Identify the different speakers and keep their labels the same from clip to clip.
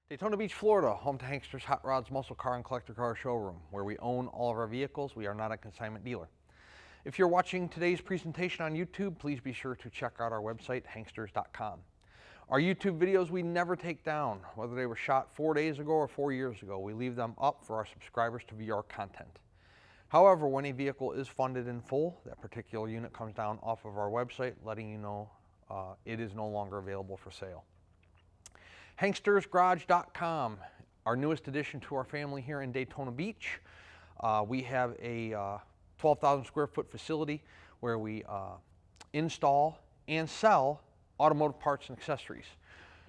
Speaker 1: Daytona Beach, Florida, home to Hankster's Hot Rods, Muscle Car, and Collector Car Showroom, where we own all of our vehicles. We are not a consignment dealer. If you're watching today's presentation on YouTube, please be sure to check out our website, hanksters.com. Our YouTube videos we never take down, whether they were shot 4 days ago or 4 years ago. We leave them up for our subscribers to view our content. However, when a vehicle is funded in full, that particular unit comes down off of our website, letting you know it is no longer available for sale. HankstersGarage.com, our newest addition to our family here in Daytona Beach. We have a 12,000 square foot facility where we install and sell automotive parts and accessories.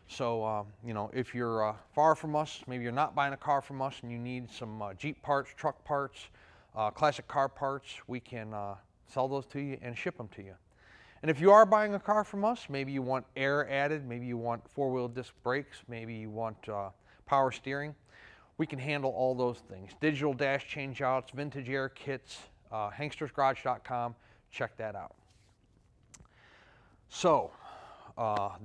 Speaker 1: So, you know, if you're far from us, maybe you're not buying a car from us and you need some Jeep parts, truck parts, classic car parts, we can sell those to you and ship them to you. And if you are buying a car from us, maybe you want air added, maybe you want four-wheel disc brakes, maybe you want power steering, we can handle all those things. Digital dash changeouts, vintage air kits, HankstersGarage.com, check that out. So,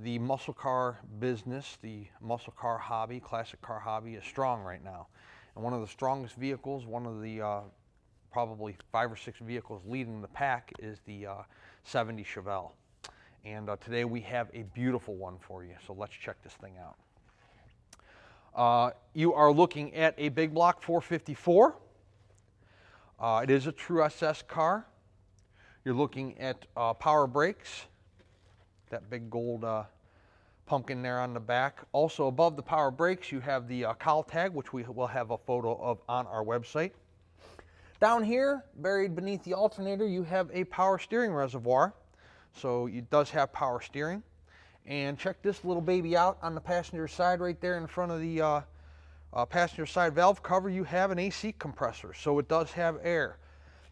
Speaker 1: the muscle car business, the muscle car hobby, classic car hobby is strong right now. And one of the strongest vehicles, one of the probably 5 or 6 vehicles leading the pack is the 70 Chevelle. And today we have a beautiful one for you, so let's check this thing out. You are looking at a big block 454. It is a true SS car. You're looking at power brakes, that big gold pumpkin there on the back. Also above the power brakes you have the cowl tag, which we will have a photo of on our website. Down here, buried beneath the alternator, you have a power steering reservoir. So it does have power steering. And check this little baby out on the passenger side right there in front of the passenger side valve cover. You have an AC compressor, so it does have air.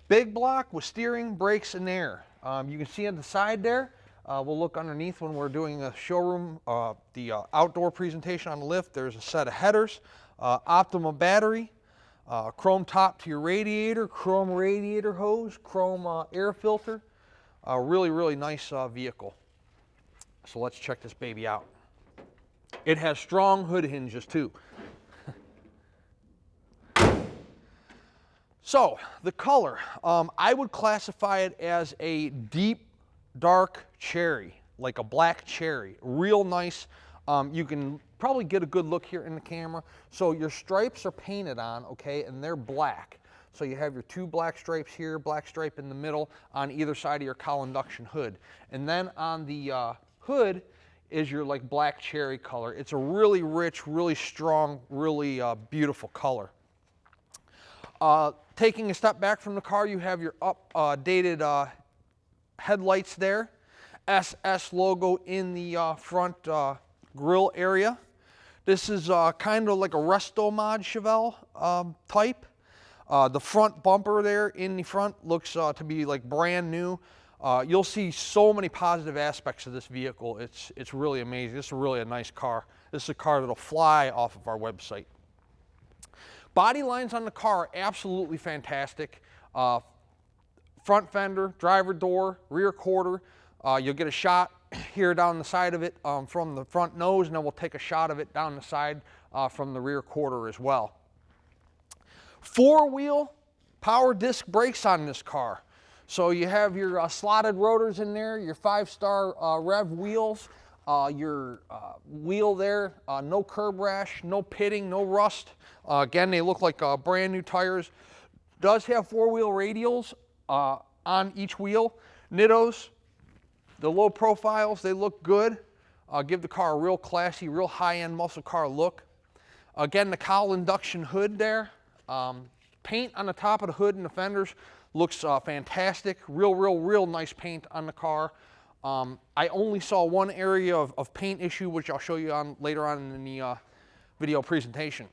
Speaker 1: Big block with steering, brakes, and air. You can see on the side there, we'll look underneath when we're doing a showroom, the outdoor presentation on the lift. There's a set of headers, Optima battery, chrome top to your radiator, chrome radiator hose, chrome air filter. Really, really nice vehicle. So let's check this baby out. It has strong hood hinges too. So the color, I would classify it as a deep dark cherry, like a black cherry. Real nice. You can probably get a good look here in the camera. So your stripes are painted on, okay, and they're black. So you have your 2 black stripes here, black stripe in the middle on either side of your cowl induction hood. And then on the hood is your like black cherry color. It's a really rich, really strong, really beautiful color. Taking a step back from the car, you have your updated headlights there. SS logo in the front grille area. This is kind of like a resto mod Chevelle type. The front bumper there in the front looks to be like brand new. You'll see so many positive aspects of this vehicle. It's really amazing. This is really a nice car. This is a car that'll fly off of our website. Body lines on the car are absolutely fantastic. Front fender, driver door, rear quarter. You'll get a shot here down the side of it from the front nose, and then we'll take a shot of it down the side from the rear quarter as well. 4-wheel power disc brakes on this car. So you have your slotted rotors in there, your 5-star rev wheels, your wheel there, no curb rash, no pitting, no rust. Again, they look like brand new tires. Does have 4-wheel radials on each wheel. Nittos, the low profiles, they look good. Give the car a real classy, real high-end muscle car look. Again, the cowl induction hood there. Paint on the top of the hood and the fenders looks fantastic. Real nice paint on the car. I only saw one area of paint issue, which I'll show you on later on in the video presentation.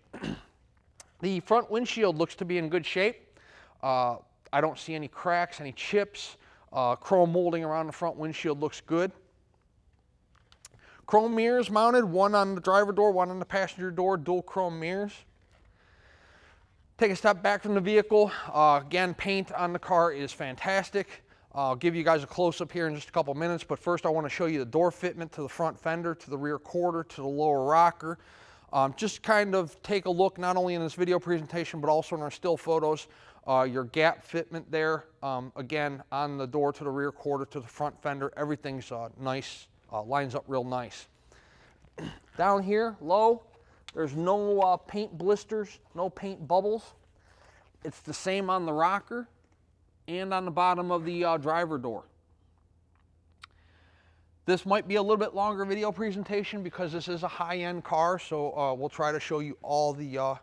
Speaker 1: The front windshield looks to be in good shape. I don't see any cracks, any chips. Chrome molding around the front windshield looks good. Chrome mirrors mounted, one on the driver door, one on the passenger door, dual chrome mirrors. Take a step back from the vehicle. Again, paint on the car is fantastic. I'll give you guys a close-up here in just a couple minutes, but first I want to show you the door fitment to the front fender, to the rear quarter, to the lower rocker. Just kind of take a look, not only in this video presentation, but also in our still photos. Your gap fitment there, again, on the door to the rear quarter to the front fender, everything's nice, lines up real nice. Down here, low, there's no paint blisters, no paint bubbles. It's the same on the rocker and on the bottom of the driver door. This might be a little bit longer video presentation because this is a high-end car, so we'll try to show you all the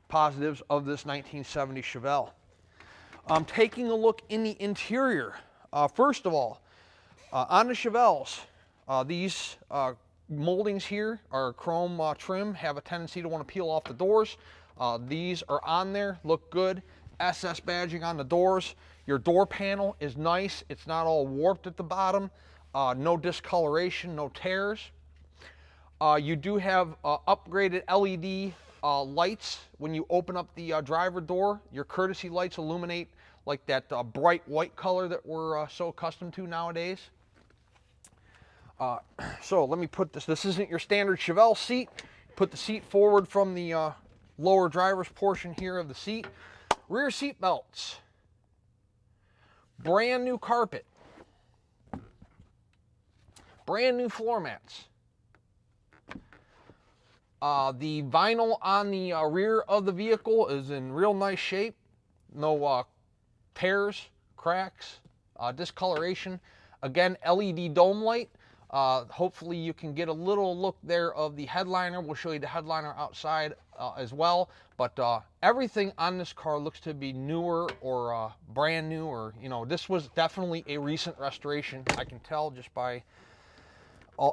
Speaker 1: positives of this 1970 Chevelle. Taking a look in the interior, first of all, on the Chevelles, these moldings here are chrome trim, have a tendency to want to peel off the doors. These are on there, look good. SS badging on the doors. Your door panel is nice. It's not all warped at the bottom. No discoloration, no tears. You do have upgraded LED lights when you open up the driver door. Your courtesy lights illuminate like that bright white color that we're so accustomed to nowadays. So let me put this isn't your standard Chevelle seat. Put the seat forward from the lower driver's portion here of the seat. Rear seat belts. Brand new carpet. Brand new floor mats. The vinyl on the rear of the vehicle is in real nice shape. No tears, cracks, discoloration. Again, LED dome light. Hopefully you can get a little look there of the headliner. We'll show you the headliner outside as well. But everything on this car looks to be newer or brand new, or, you know, this was definitely a recent restoration. I can tell just by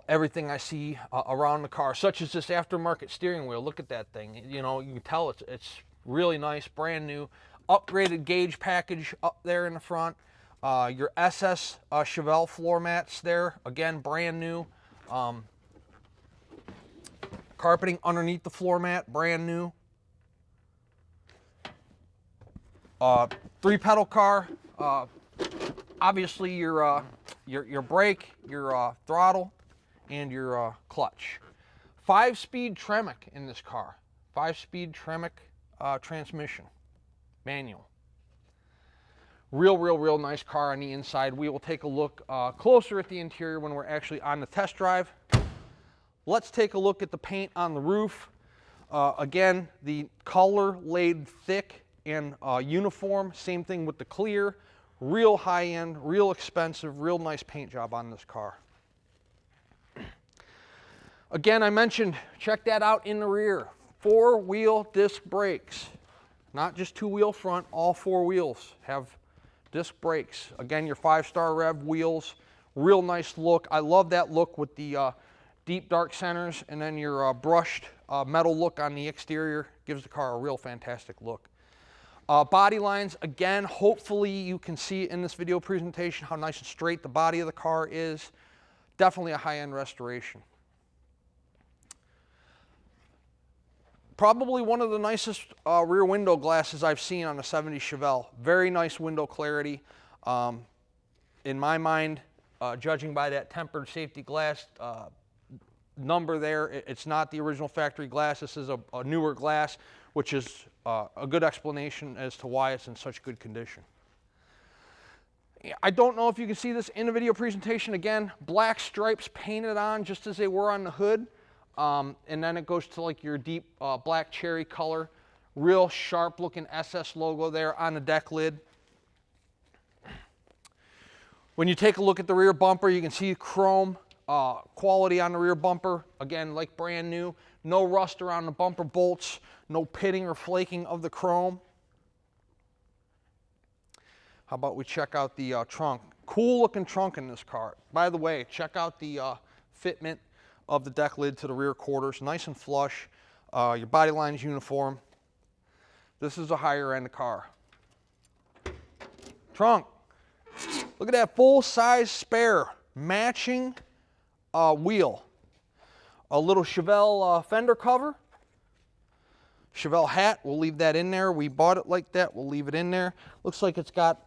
Speaker 1: everything I see around the car, such as this aftermarket steering wheel. Look at that thing. You know, you can tell it's really nice, brand new. Upgraded gauge package up there in the front. Your SS Chevelle floor mats there, again, brand new. Carpeting underneath the floor mat, brand new. 3-pedal car. Obviously your brake, your throttle, and your clutch. 5-speed Tremec in this car. 5-speed Tremec transmission, manual. Real nice car on the inside. We will take a look closer at the interior when we're actually on the test drive. Let's take a look at the paint on the roof. Again, the color laid thick and uniform. Same thing with the clear. Real high-end, real expensive, real nice paint job on this car. Again, I mentioned, check that out in the rear. 4-wheel disc brakes. Not just 2-wheel front, all 4 wheels have disc brakes. Again, your 5-star rev wheels. Real nice look. I love that look with the deep dark centers and then your brushed metal look on the exterior. Gives the car a real fantastic look. Body lines, again, hopefully you can see in this video presentation how nice and straight the body of the car is. Definitely a high-end restoration. Probably one of the nicest rear window glasses I've seen on a 70 Chevelle. Very nice window clarity. In my mind, judging by that tempered safety glass number there, it's not the original factory glass. This is a newer glass, which is a good explanation as to why it's in such good condition. I don't know if you can see this in the video presentation. Again, black stripes painted on just as they were on the hood. And then it goes to like your deep black cherry color. Real sharp looking SS logo there on the deck lid. When you take a look at the rear bumper, you can see chrome quality on the rear bumper. Again, like brand new. No rust around the bumper bolts. No pitting or flaking of the chrome. How about we check out the trunk? Cool looking trunk in this car. By the way, check out the fitment of the deck lid to the rear quarters. Nice and flush. Your body line is uniform. This is a higher end car. Trunk. Look at that full-size spare matching wheel. A little Chevelle fender cover. Chevelle hat, we'll leave that in there. We bought it like that, we'll leave it in there. Looks like it's got,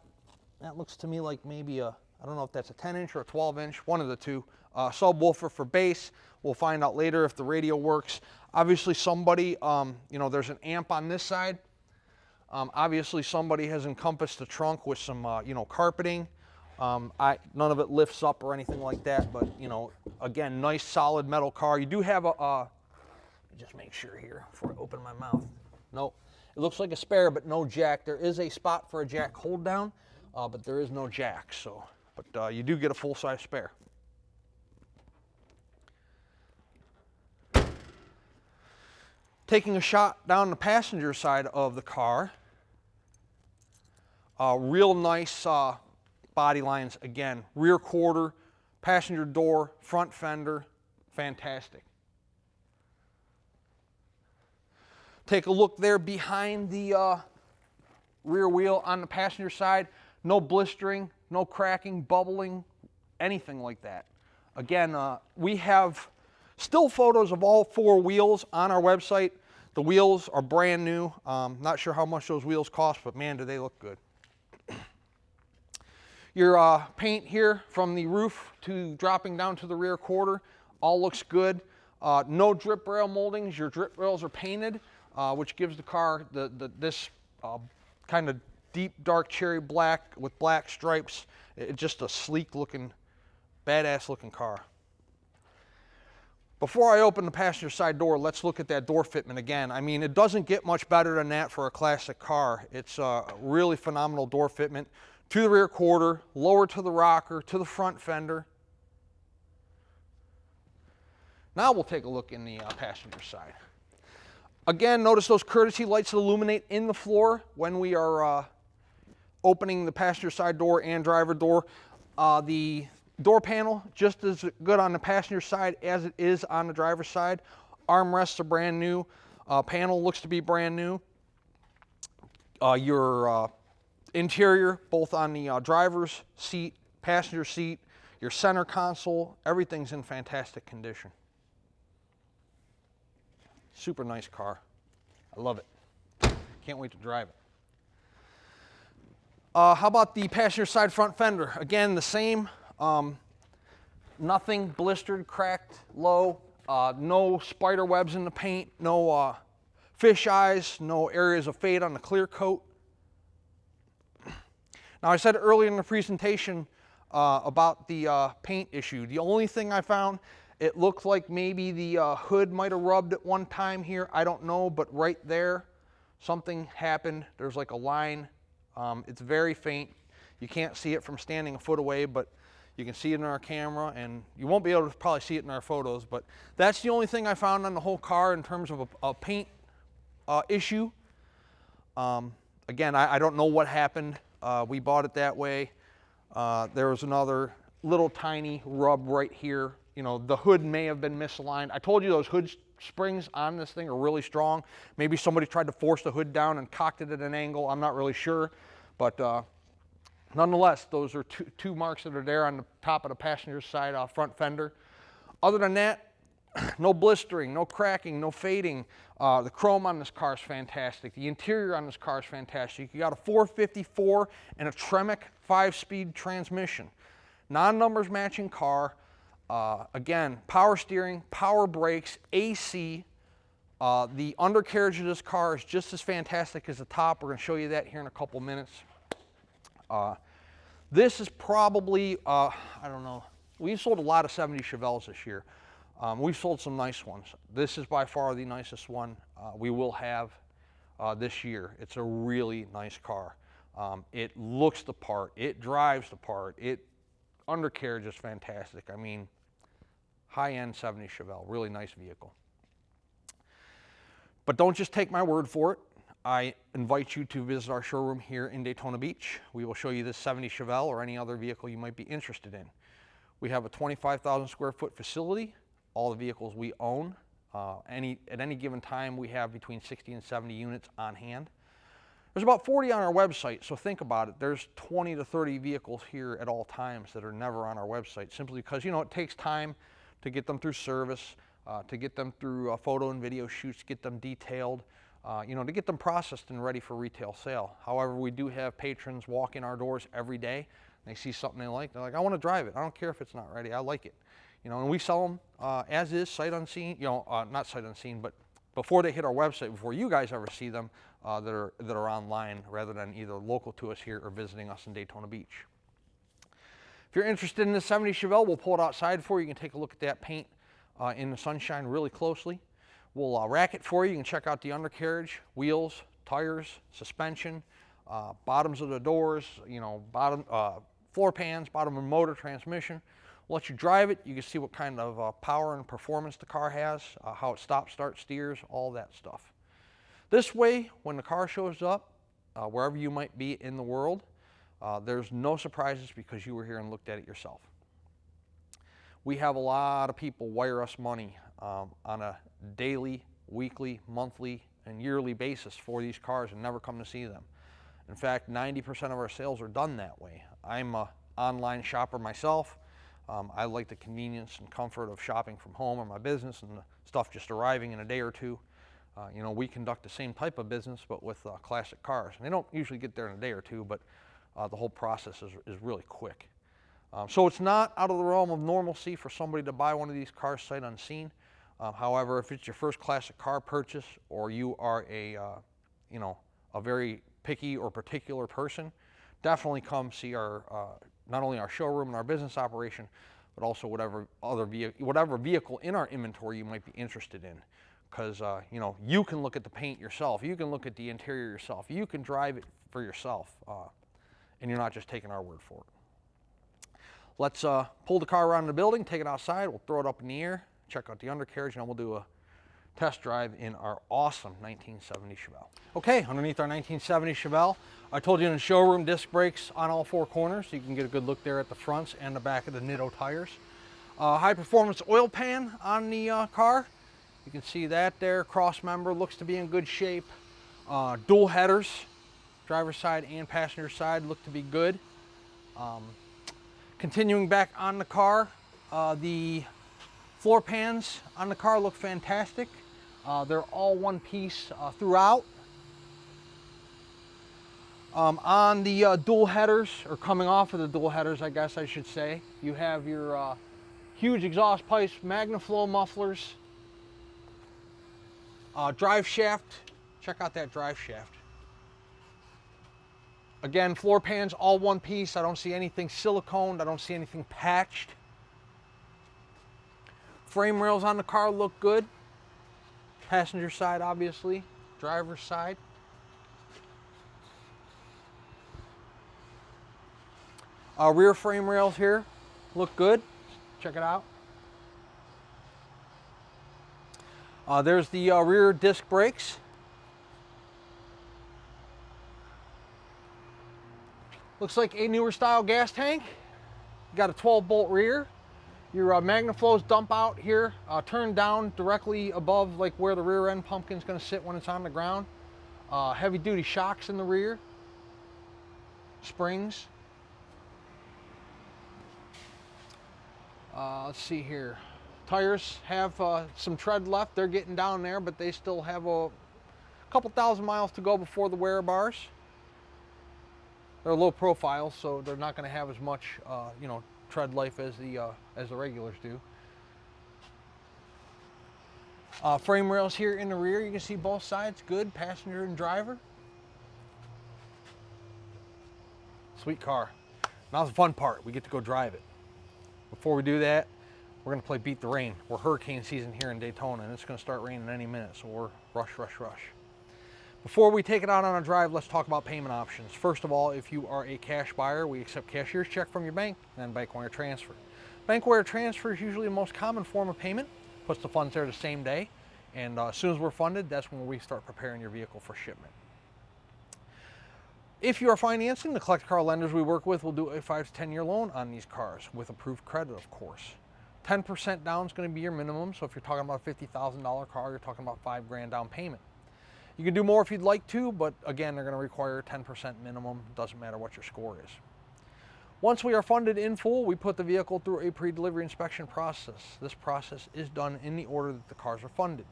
Speaker 1: that looks to me like maybe a, I don't know if that's a 10-inch or a 12-inch, one of the two, subwoofer for bass. We'll find out later if the radio works. Obviously somebody, you know, there's an amp on this side. Obviously somebody has encompassed the trunk with some, you know, carpeting. None of it lifts up or anything like that, but, you know, again, nice solid metal car. You do have a, let me just make sure here before I open my mouth. Nope, it looks like a spare, but no jack. There is a spot for a jack hold down, but there is no jack, so, but you do get a full-size spare. Taking a shot down the passenger side of the car, real nice body lines again. Rear quarter, passenger door, front fender, fantastic. Take a look there behind the rear wheel on the passenger side. No blistering, no cracking, bubbling, anything like that. Again, we have still photos of all 4 wheels on our website. The wheels are brand new. Not sure how much those wheels cost, but man, do they look good. Your paint here from the roof to dropping down to the rear quarter all looks good. No drip rail moldings. Your drip rails are painted, which gives the car this kind of deep dark cherry black with black stripes. It's just a sleek looking, badass looking car. Before I open the passenger side door, let's look at that door fitment again. I mean, it doesn't get much better than that for a classic car. It's a really phenomenal door fitment. To the rear quarter, lower to the rocker, to the front fender. Now we'll take a look in the passenger side. Again, notice those courtesy lights that illuminate in the floor when we are opening the passenger side door and driver door. The door panel, just as good on the passenger side as it is on the driver's side. Armrests are brand new. Panel looks to be brand new. Your interior, both on the driver's seat, passenger seat, your center console, everything's in fantastic condition. Super nice car. I love it. Can't wait to drive it. How about the passenger side front fender? Again, the same. Nothing blistered, cracked, low. No spider webs in the paint. No fish eyes. No areas of fade on the clear coat. Now, I said earlier in the presentation about the paint issue. The only thing I found, it looked like maybe the hood might have rubbed at one time here. I don't know, but right there, something happened. There's like a line. It's very faint. You can't see it from standing a foot away, but you can see it in our camera, and you won't be able to probably see it in our photos, but that's the only thing I found on the whole car in terms of a paint issue. Again, I don't know what happened. We bought it that way. There was another little tiny rub right here. You know, the hood may have been misaligned. I told you those hood springs on this thing are really strong. Maybe somebody tried to force the hood down and cocked it at an angle. I'm not really sure, but nonetheless, those are two marks that are there on the top of the passenger side front fender. Other than that, no blistering, no cracking, no fading. The chrome on this car is fantastic. The interior on this car is fantastic. You got a 454 and a Tremec 5-speed transmission. Non-numbers matching car. Again, power steering, power brakes, AC. The undercarriage of this car is just as fantastic as the top. We're going to show you that here in a couple minutes. This is probably, I don't know, we've sold a lot of 70 Chevelles this year. We've sold some nice ones. This is by far the nicest one we will have this year. It's a really nice car. It looks the part. It drives the part. Undercarriage is fantastic. I mean, high-end 70 Chevelle, really nice vehicle. But don't just take my word for it. I invite you to visit our showroom here in Daytona Beach. We will show you this 70 Chevelle or any other vehicle you might be interested in. We have a 25,000 square foot facility. All the vehicles we own. At any given time, we have between 60 and 70 units on hand. There's about 40 on our website, so think about it. There's 20 to 30 vehicles here at all times that are never on our website, simply because, you know, it takes time to get them through service, to get them through photo and video shoots, get them detailed, you know, to get them processed and ready for retail sale. However, we do have patrons walk in our doors every day. They see something they like, they're like, I want to drive it. I don't care if it's not ready, I like it. You know, and we sell them as is, sight unseen, you know, not sight unseen, but before they hit our website, before you guys ever see them, that are online, rather than either local to us here or visiting us in Daytona Beach. If you're interested in the 70 Chevelle, we'll pull it outside for you. You can take a look at that paint in the sunshine really closely. We'll rack it for you. You can check out the undercarriage, wheels, tires, suspension, bottoms of the doors, you know, floor pans, bottom of the motor, transmission. We'll let you drive it. You can see what kind of power and performance the car has, how it stops, starts, steers, all that stuff. This way, when the car shows up, wherever you might be in the world, there's no surprises because you were here and looked at it yourself. We have a lot of people wire us money on a daily, weekly, monthly, and yearly basis for these cars and never come to see them. In fact, 90% of our sales are done that way. I'm an online shopper myself. I like the convenience and comfort of shopping from home or my business and the stuff just arriving in a day or two. You know, we conduct the same type of business but with classic cars. And they don't usually get there in a day or two, but the whole process is really quick. So it's not out of the realm of normalcy for somebody to buy one of these cars sight unseen. However, if it's your first classic car purchase, or you are you know, a very picky or particular person, definitely come see our not only our showroom and our business operation, but also whatever vehicle in our inventory you might be interested in. Because you know, you can look at the paint yourself, you can look at the interior yourself, you can drive it for yourself. And you're not just taking our word for it. Let's pull the car around the building, take it outside, we'll throw it up in the air, check out the undercarriage, and we'll do a test drive in our awesome 1970 Chevelle. Okay, underneath our 1970 Chevelle, I told you in the showroom, disc brakes on all four corners, so you can get a good look there at the fronts and the back of the Nitto tires. High performance oil pan on the car. You can see that there, cross member, looks to be in good shape. Dual headers. Driver's side and passenger side look to be good. Continuing back on the car, the floor pans on the car look fantastic. They're all one piece throughout. On the dual headers, or coming off of the dual headers, I guess I should say, you have your huge exhaust pipes, MagnaFlow mufflers, drive shaft. Check out that drive shaft. Again, floor pans all one piece. I don't see anything siliconed. I don't see anything patched. Frame rails on the car look good. Passenger side, obviously. Driver's side. Rear frame rails here look good. Check it out. There's the rear disc brakes. Looks like a newer style gas tank. Got a 12-bolt rear. Your MagnaFlows dump out here, turn down directly above like where the rear end pumpkin is going to sit when it's on the ground. Heavy duty shocks in the rear. Springs. Let's see here. Tires have some tread left. They're getting down there, but they still have a couple thousand miles to go before the wear bars. They're low profile, so they're not going to have as much, you know, tread life as the regulars do. Frame rails here in the rear. You can see both sides good, passenger and driver. Sweet car. Now the fun part. We get to go drive it. Before we do that, we're going to play Beat the Rain. We're hurricane season here in Daytona, and it's going to start raining any minute, so we're rush, rush, rush. Before we take it out on a drive, let's talk about payment options. First of all, if you are a cash buyer, we accept cashier's check from your bank, and then bank wire transfer. Bank wire transfer is usually the most common form of payment. Puts the funds there the same day, and as soon as we're funded, that's when we start preparing your vehicle for shipment. If you are financing, the collector car lenders we work with will do a 5 to 10 year loan on these cars with approved credit, of course. 10% down is going to be your minimum, so if you're talking about a $50,000 car, you're talking about $5 grand down payment. You can do more if you'd like to, but again, they're going to require 10% minimum. Doesn't matter what your score is. Once we are funded in full, we put the vehicle through a pre-delivery inspection process. This process is done in the order that the cars are funded.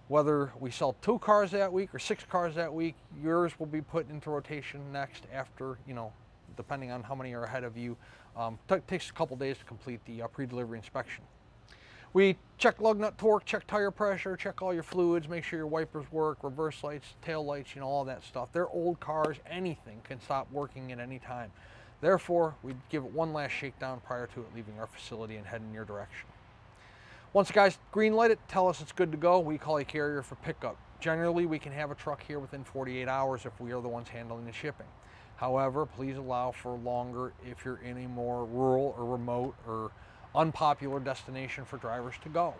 Speaker 1: Whether we sell 2 cars that week or 6 cars that week, yours will be put into rotation next after, depending on how many are ahead of you. Takes a couple days to complete the pre-delivery inspection. We check lug nut torque, check tire pressure, check all your fluids, make sure your wipers work, reverse lights, tail lights, you know, all that stuff. They're old cars, anything can stop working at any time. Therefore, we give it one last shakedown prior to it leaving our facility and heading in your direction. Once the guys green light it, tell us it's good to go, we call a carrier for pickup. Generally, we can have a truck here within 48 hours if we are the ones handling the shipping. However, please allow for longer if you're in a more rural or remote or unpopular destination for drivers to go.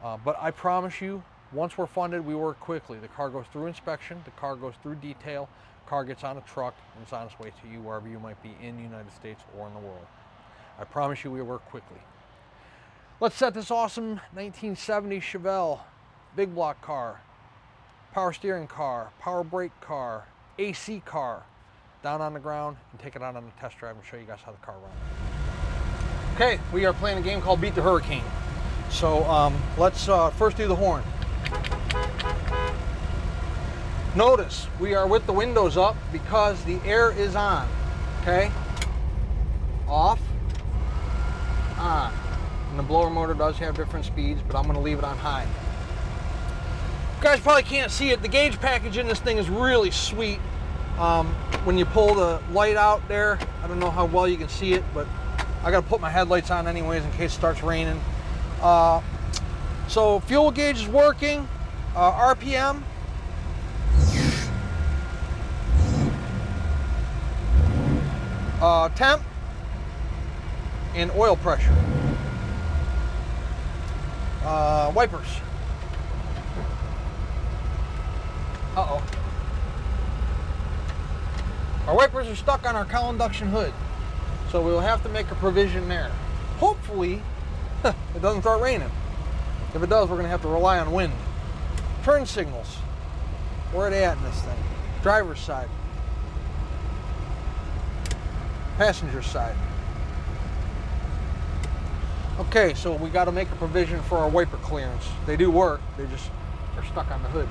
Speaker 1: But I promise you, once we're funded, we work quickly. The car goes through inspection, the car goes through detail, the car gets on a truck, and it's on its way to you wherever you might be in the United States or in the world. I promise you we work quickly. Let's set this awesome 1970 Chevelle big block car, power steering car, power brake car, AC car, down on the ground and take it out on a test drive and show you guys how the car runs. Okay, we are playing a game called Beat the Hurricane. So let's first do the horn. Notice we are with the windows up because the air is on. Okay, off, on. And the blower motor does have different speeds, but I'm going to leave it on high. You guys probably can't see it. The gauge package in this thing is really sweet. When you pull the light out there, I don't know how well you can see it, but I got to put my headlights on anyways in case it starts raining. So fuel gauge is working, RPM. Temp and oil pressure. Wipers. Uh-oh. Our wipers are stuck on our cowl induction hood, so we'll have to make a provision there. Hopefully, it doesn't start raining. If it does, we're going to have to rely on wind. Turn signals. Where are they at in this thing? Driver's side. Passenger side. Okay, so we got to make a provision for our wiper clearance. They do work, they just are stuck on the hood.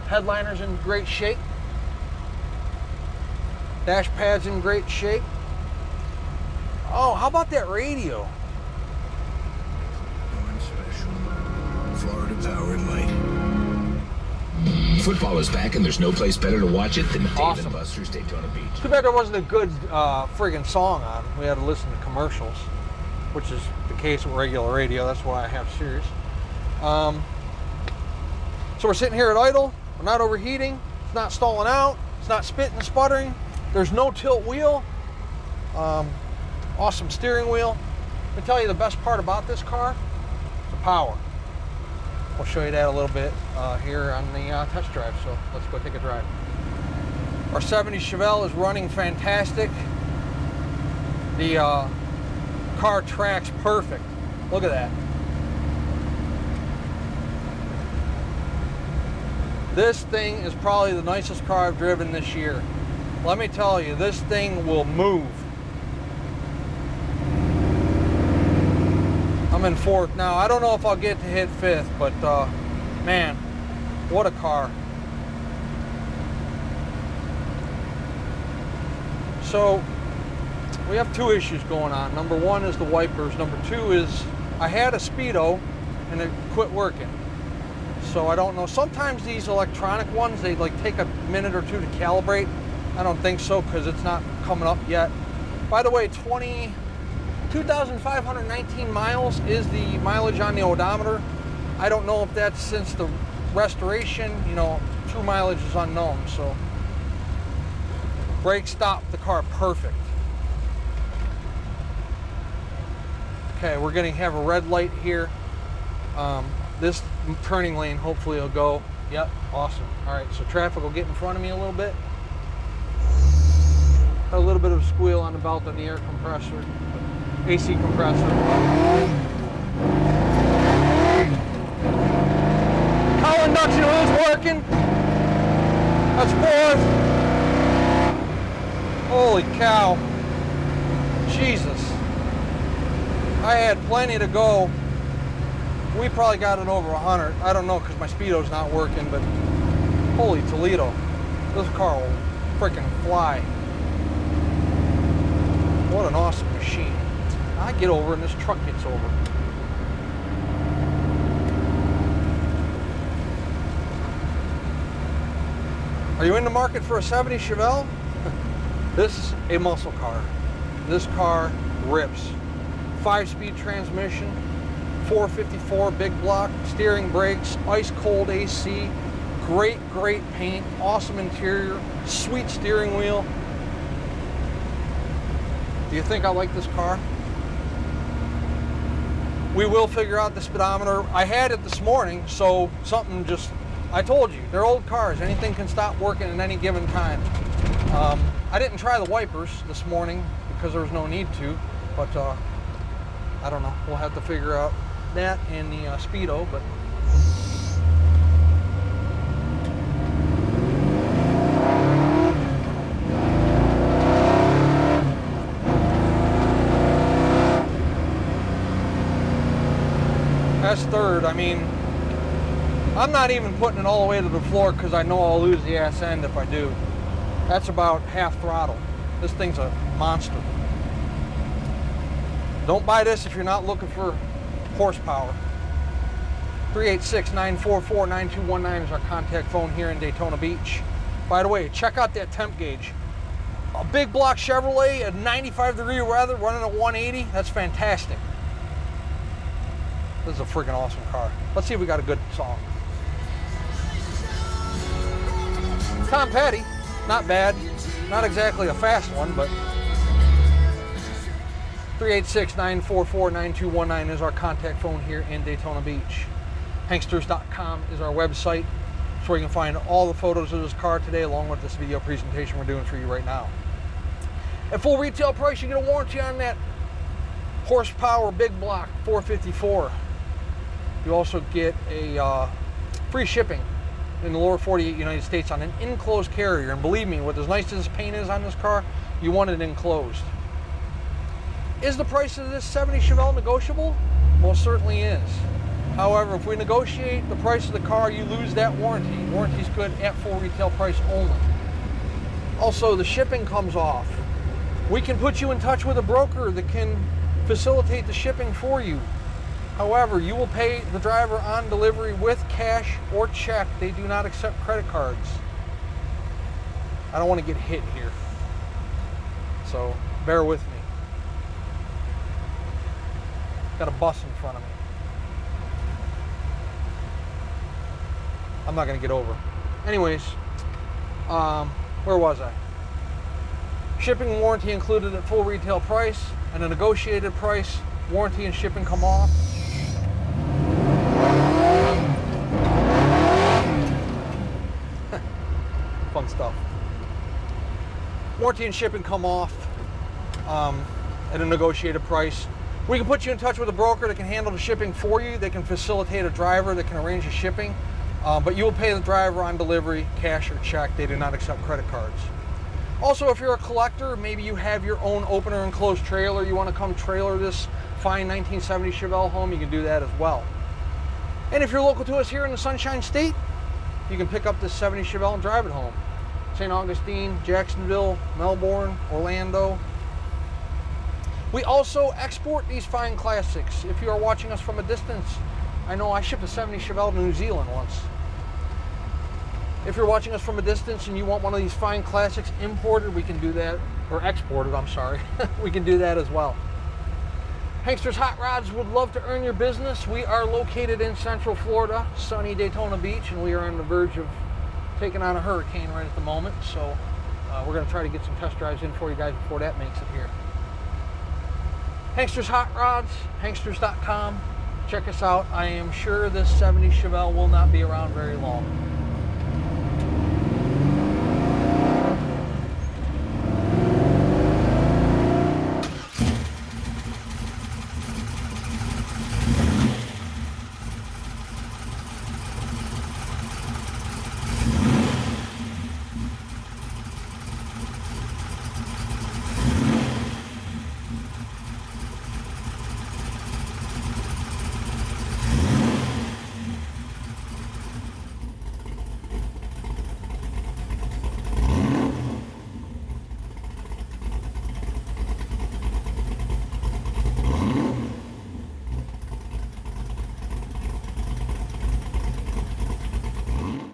Speaker 1: Headliner's in great shape. Dash pad's in great shape. Oh, how about that radio?
Speaker 2: Florida Power and Light. Football is back, and there's no place better to watch it than Dave and Buster's Daytona Beach.
Speaker 1: Too bad there wasn't a good friggin' song on. We had to listen to commercials, which is the case with regular radio. That's why I have Sirius. So we're sitting here at idle. We're not overheating. It's not stalling out. It's not spitting and sputtering. There's no tilt wheel. Awesome steering wheel. Let me tell you the best part about this car, the power. We'll show you that a little bit here on the test drive, so let's go take a drive. Our 70 Chevelle is running fantastic. The car tracks perfect. Look at that. This thing is probably the nicest car I've driven this year. Let me tell you, this thing will move. I'm in fourth now. I don't know if I'll get to hit fifth, but man, what a car. So we have two issues going on. Number one is the wipers. Number two is I had a Speedo and it quit working. So I don't know. Sometimes these electronic ones, they like take a minute or two to calibrate. I don't think so because it's not coming up yet. By the way, 2,519 miles is the mileage on the odometer. I don't know if that's since the restoration, you know, true mileage is unknown. So brake stopped the car perfect. Okay, we're going to have a red light here. This turning lane hopefully will go. Yep, awesome. All right, so traffic will get in front of me a little bit. Got a little bit of a squeal on the belt on the air compressor, AC compressor. Cowl induction is working. That's fourth. Holy cow. Jesus. I had plenty to go. We probably got it over 100. I don't know because my Speedo's not working, but holy Toledo. This car will freaking fly. What an awesome machine. I get over and this truck gets over. Are you in the market for a 70 Chevelle? This is a muscle car. This car rips. 5-speed transmission, 454 big block, steering brakes, ice cold AC, great paint, awesome interior, sweet steering wheel. Do you think I like this car? We will figure out the speedometer. I had it this morning, so something just, I told you, they're old cars. Anything can stop working at any given time. I didn't try the wipers this morning because there was no need to, but I don't know. We'll have to figure out that and the speedo, but that's third. I mean, I'm not even putting it all the way to the floor because I know I'll lose the ass end if I do. That's about half throttle. This thing's a monster. Don't buy this if you're not looking for horsepower. 386-944-9219 is our contact phone here in Daytona Beach. By the way, check out that temp gauge. A big block Chevrolet at 95-degree weather running at 180. That's fantastic. This is a freaking awesome car. Let's see if we got a good song. Tom Petty, not bad. Not exactly a fast one, but 386-944-9219 is our contact phone here in Daytona Beach. Hanksters.com is our website. It's where you can find all the photos of this car today, along with this video presentation we're doing for you right now. At full retail price, you get a warranty on that horsepower big block 454. You also get a free shipping in the lower 48 United States on an enclosed carrier. And believe me, with as nice as this paint is on this car, you want it enclosed. Is the price of this 70 Chevelle negotiable? Most certainly is. However, if we negotiate the price of the car, you lose that warranty. Warranty's good at full retail price only. Also, the shipping comes off. We can put you in touch with a broker that can facilitate the shipping for you. However, you will pay the driver on delivery with cash or check. They do not accept credit cards. I don't want to get hit here, so bear with me. Got a bus in front of me. I'm not going to get over. Anyways, where was I? Shipping and warranty included at full retail price, and a negotiated price. Warranty and shipping come off. Fun stuff. Warranty and shipping come off at a negotiated price. We can put you in touch with a broker that can handle the shipping for you. They can facilitate a driver that can arrange the shipping, but you will pay the driver on delivery, cash or check. They do not accept credit cards. Also, if you're a collector, maybe you have your own open or enclosed trailer, you want to come trailer this fine 1970 Chevelle home, you can do that as well. And if you're local to us here in the Sunshine State, you can pick up this 70 Chevelle and drive it home. St. Augustine, Jacksonville, Melbourne, Orlando. We also export these fine classics. If you are watching us from a distance, I know I shipped a 70 Chevelle to New Zealand once. If you're watching us from a distance and you want one of these fine classics imported, we can do that, or exported, I'm sorry. We can do that as well. Hanksters Hot Rods would love to earn your business. We are located in Central Florida, sunny Daytona Beach, and we are on the verge of taking on a hurricane right at the moment. So we're going to try to get some test drives in for you guys before that makes it here. Hanksters Hot Rods, Hanksters.com. Check us out. I am sure this 70 Chevelle will not be around very long.